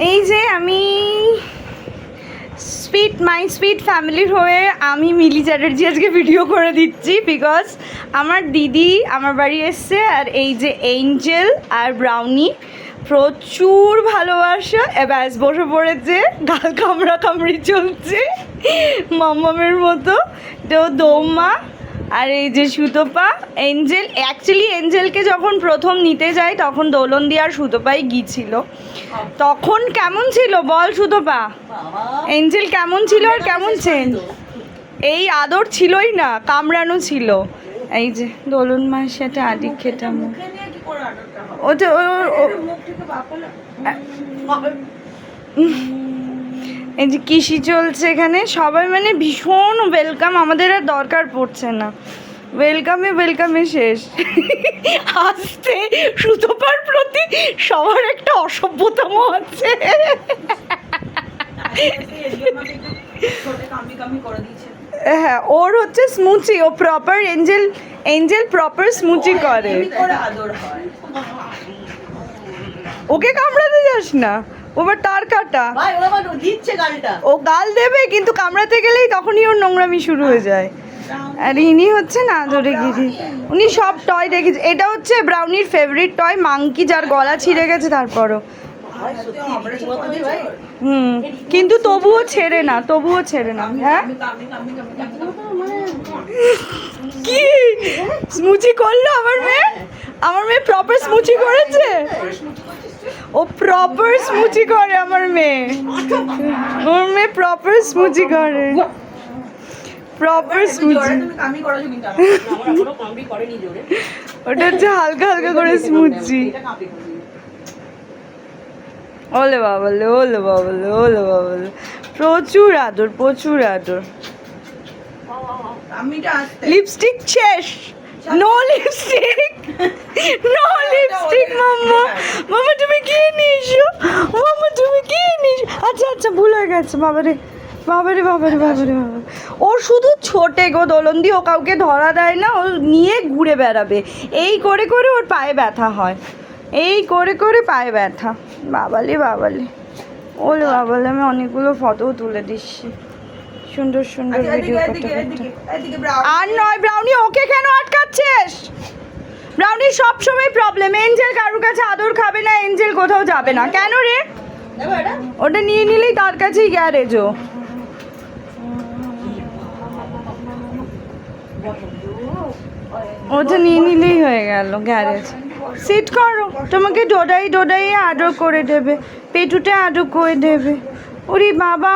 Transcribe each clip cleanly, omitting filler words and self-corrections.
এই যে আমি মাই সুইট ফ্যামিলির হয়ে আমি মিলি চ্যাটার্জি আজকে ভিডিও করে দিচ্ছি, বিকজ আমার দিদি আমার বাড়ি এসছে। আর এই যে এঞ্জেল আর ব্রাউনি প্রচুর ভালোবাসা, এবার বসে পড়েছে, গাল কামড়ি চলছে মামামের মতো। তো দৌমা আর এই যে সুতপা, এঞ্জেল অ্যাকচুয়ালি এঞ্জেলকে যখন প্রথম নিতে যায় তখন দোলন আর সুতপাই গিয়েছিল। তখন কেমন ছিল বল সুতপা? এঞ্জেল কেমন ছিল আর কেমন চেন? এই আদর ছিলই না, কামড়ানো ছিল। এই যে দোলন মার সাথে আদি খেতাম, ওটা এই যে কৃষি চলছে এখানে, সবাই মানে ভীষণ ওয়েলকাম, আমাদের আর দরকার পড়ছে না, ওয়েলকামে শেষ। আসতে সুতপার প্রতি সবার একটা অসভ্যতম আছে। হ্যাঁ, ওর হচ্ছে স্মুচি, ও প্রপার এঞ্জেল প্রপার স্মুচি করে। ওকে কামড়াতে যাস না, ওবার তার কাটা, ও গাল দেবে কিন্তু কামড়াতে গেলেই তখনই ওর নোংরামি শুরু হয়ে যায়। আর ইনি হচ্ছে না আদরে গিরি, উনি সব টয় দেখেছে। এটা হচ্ছে ব্রাউনির ফেভারিট টয়, মাংকি, যার গলা ছিঁড়ে গেছে তারপরও। কিন্তু তবুও ছেড়ে না। হ্যাঁ কি স্মুচি করলো আমার মেয়ে প্রপার স্মুচি করেছে, ও প্রপার স্মুচি করে আমার মেয়ে প্রপার স্মুচি করে, প্রপার স্মুচি। ওটা হচ্ছে হালকা করে স্মুচি। ওলে বাবলে প্রচুর আদর। লিপস্টিক শেষ, নো লিপস্টিক। মামা তুমি কি নিয়েছো? আচ্ছা ভুল হয়ে গেছে। বাবারে। ও শুধু ছোটে গো দোলন্দি, ও কাউকে ধরা দেয় না, ও নিয়ে ঘুরে বেড়াবে। এই করে ওর পায়ে ব্যথা হয়, বাবালে ওলে বাবালে। আমি অনেকগুলো ফটো তুলে দিচ্ছি, সুন্দর ভিডিও করতে। আর নয় ব্রাউনি, ওকে কেন আটকাচ্ছিস? ব্রাউনি সবসময় প্রবলেম, এঞ্জেল কারোর কাছে আদর খাবে না, এঞ্জেল কোথাও যাবে না। কেন রে? ওটা নিয়ে নিলেই তার কাছেই গ্যারেজ, ওটা নিয়ে নিলেই হয়ে গেল গ্যারেজ। সিট করো, তোমাকে ডোডাই আদর করে দেবে, পেটুতে আদর করে দেবে। ওরে বাবা,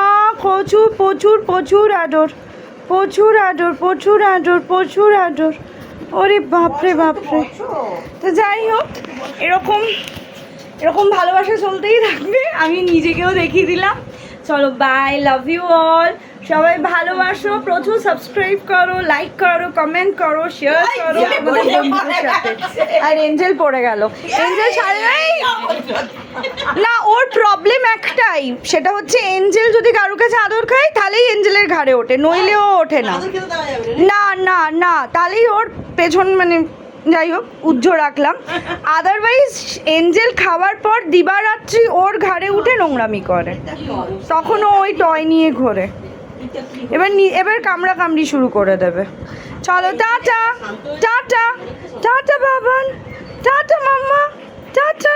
প্রচুর আদর। ওরে বাপরে। তো যাই হোক, এরকম ভালোবাসা চলতেই থাকবে। আমি নিজেকেও দেখিয়ে দিলাম। চলো বাই, লাভ ইউ অল। সবাই ভালোবাসো, প্রচুর সাবস্ক্রাইব করো, লাইক করো, কমেন্ট করো, শেয়ার করো আমাদের বন্ধুদের সাথে। আর এঞ্জেল পড়ে গেল, এঞ্জেল না, ওর প্রবলেম একটাই, সেটা হচ্ছে এঞ্জেল যদি কারোর কাছে আদর খায় তাহলেই এঞ্জেলের ঘাড়ে ওঠে, নইলেও ওঠে না। না, তাহলেই ওর পেছন মানে যাই হোক উজ্জ্ব রাখলাম। আদারওয়াইজ এঞ্জেল খাওয়ার পর দিবারাত্রি ওর ঘাড়ে উঠে নোংরামি করে, তখনও ওই টয় নিয়ে ঘোরে। এবার কামড়ি শুরু করে দেবে। চলো টাটা বাবান, টাটা মাম্মা, টাটা।